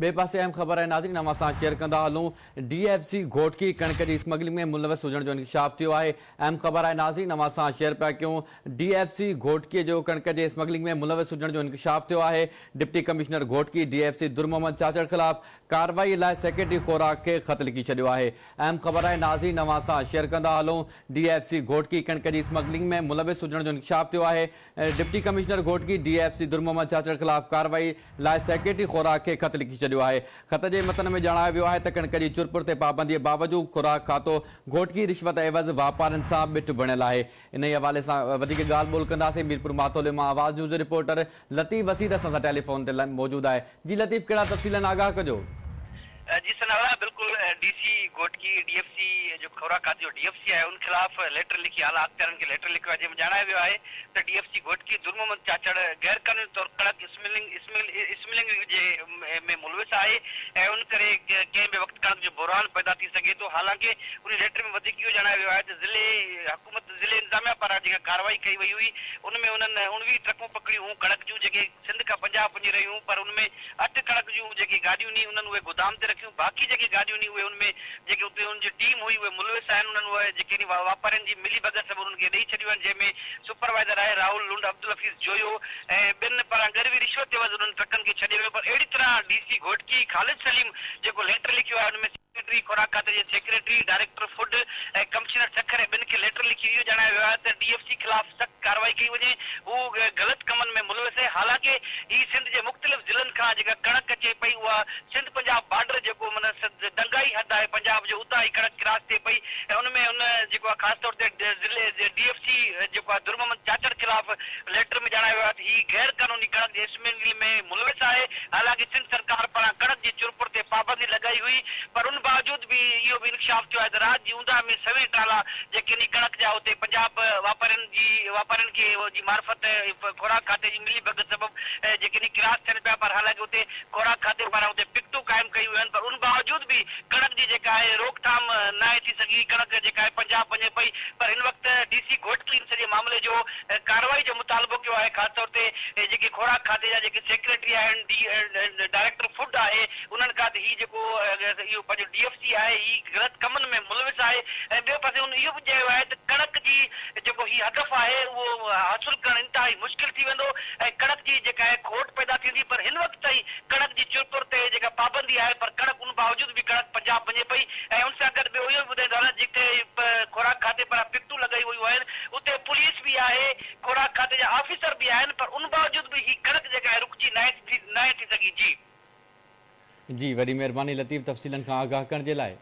बे पासे अहम ख़बर है नाज़रीन अवां सां शेयर कंदा हलूं। DFC घोटकी कणक जी स्मगलिंग में मुलविस हुजण जो इंकशाफ थियो आहे। अहम ख़बर है नाज़रीन अवां सां शेयर पिया कयूं। DFC घोटकी जो कणक जे स्मगलिंग में मुलविस हुजण जो इंकशाफ थियो आहे। डिप्टी कमिश्नर घोटकी DFC दुर मोहम्मद चाचड़ ख़िलाफ़ कार्रवाई लाइ सेक्रेटरी ख़ुराक खे ख़त लिखी छॾियो आहे। अहम ख़बर है नाज़रीन अवां सां शेयर कंदा हलूं। DFC घोटकी कणक जी स्मगलिंग में मुलविस हुजण जो इंकशाफ थियो आहे। डिप्टी कमिश्नर घोटकी DFC दुर मोहम्मद चाचड़ ख़िलाफ़ कार्रवाई लाइ सेक्रेटरी ख़ुराक खे ख़त लिखी छॾियो आहे। ख़त जे मतन में जणायो वियो आहे त कणक जी चुरपुर ते पाबंदीअ बावजूद ख़ुराक खातो घोटकी रिश्वत एवज़ वापारियुनि सां ॿिठ बणियल आहे। इन हवाले सां वधीक ॻाल्हि ॿोल कंदासीं। मीरपुर मातोले मां आवाज़ न्यूज़ रिपोर्टर लतीफ़ वसीद असां सां टेलीफोन ते मौजूदु आहे। जी लतीफ़, कहिड़ा तफ़सील आगाह कजो। जी सनावला बिल्कुल DC घोटकी DFC जो खुराक खाते जो DFC है उन खिलाफ लेटर लिखी आला अख्तियारन के लेटर लिखो है जंहिंमें ॼाणायो वियो आहे त DFC घोटकी दुर मोहम्मद चाचड़ गैर कानूनी तौर कड़क स्मिलिंग जे में मुलविस आहे ऐं उन करे कंहिं बि वक़्तु कणक जो बुरहान पैदा थी सघे थो। हालांकि उन लेटर में वधीक इहो ॼाणायो वियो आहे त ज़िले इंतजामिया पारां जेका कार्रवाई कई वई हुई उनमें उन्हनि 19 ट्रकूं पकड़ियूं हुयूं कणक जूं जेके सिंध खां पंजाब वञी रहियूं, पर उनमें 8 कणक जूं जेके गाॾियूं नी उन्हनि उहे गोदाम ते रखियूं। बाक़ी जेके गाॾियूं नी उहे उनमें जेके उते उनजी टीम हुई उहे मुलविस आहिनि। उन्हनि उहे जेके वापारियुनि जी मिली भगत सभु उन्हनि खे ॾेई छॾियूं आहिनि, जंहिंमें सुपरवाइज़र आहे राहुल लुंड, अब्दुल हफ़ीज़ जोयो ऐं ॿिनि पारां गरवी रिश्वत ते उन्हनि ट्रकनि खे छॾे वियो। पर अहिड़ी तरह DC घोटकी ख़ालिद सलीम जेको लेटर लिखियो आहे उनमें सेक्रेटरी खुराक खाते जे सेक्रेटरी, डायरेक्टर फूड ऐं कमिश्नर सखर ऐं ॿिनि खे लेटर लिखी इहो ॼाणायो वियो आहे त DFC ख़िलाफ़ सख़्त कार्रवाई कई वञे। हू ग़लति कमनि में मुलविस आहे। हालांकि ही सिंध जे मुख़्तलिफ़ ज़िलनि खां जेका कणक अचे पई उहा सिंध पंजाब बॉर्डर जेको माना दंगाई हद आहे पंजाब जो, उतां ई कणक क्रॉस थिए पई ऐं उनमें उन जेको आहे ख़ासि तौर ते ज़िले जे DFC जेको आहे दुर मोहम्मद चाचड़ ख़िलाफ़ लेटर में ॼाणायो वियो आहे त ही गैर कानूनी कणक जे स्मगलिंग में मुलविस आहे। हालांकि सिंध सरकार पारां कणक जी चुरपुर ते पाबंदी लॻाई हुई, पर उन बावजूद बि इहो बि इंकशाफ थियो आहे त राति जी ऊंदा में सवे ट्राला जेके नी कणक जा उते पंजाब वापारियुनि खे जी मार्फत खुराक खाते जी मिली भगत सबब जेके नी क्रॉस थियनि पिया। पर हालांकि उते खुराक खाते पारां उते पिकटूं क़ाइमु कयूं आहिनि, पर उन बावजूद बि कणक जी जेका आहे रोकथाम न आहे थी सघी। कणक जेका आहे पंजाब वञे पई, पर हिन वक़्तु DC घोटकी सॼे मामले जो कार्रवाई जो मुतालबो कयो आहे। ख़ासि तौर ते जेके खुराक खाते जा जेके सेक्रेटरी आहिनि, डायरेक्टर फूड आहे, उन्हनि खां त ही जेको इहो पंहिंजो DFC आहे ही ग़लति कमनि में मुलविस आहे। ऐं ॿियो पासे उन इहो बि चयो आहे त कणक जी जेको ही हदफ़ आहे उहो हासिलु करणु इंतिहाई मुश्किल थी वेंदो ऐं कणक जी जेका आहे खोट पैदा थींदी। पर हिन वक़्तु ताईं कणक जी चुरपुर ते जेका पाबंदी आहे, पर कणक उन बावजूद बि कणक पंजाब वञे पई ऐं उन सां गॾु ॿियो इहो बि ॿुधाईंदो आहे जेके खुराक खाते पारां पिकटूं लॻाई वयूं आहिनि, उते पुलिस बि आहे, खुराक खाते जा ऑफिसर बि आहिनि, पर उन बावजूद बि ही कणक जेका आहे रुकिजी न आहे थी सघी। जी वॾी महिरबानी लतीफ़ तफ़सीलनि खां आगाह करण जे लाइ।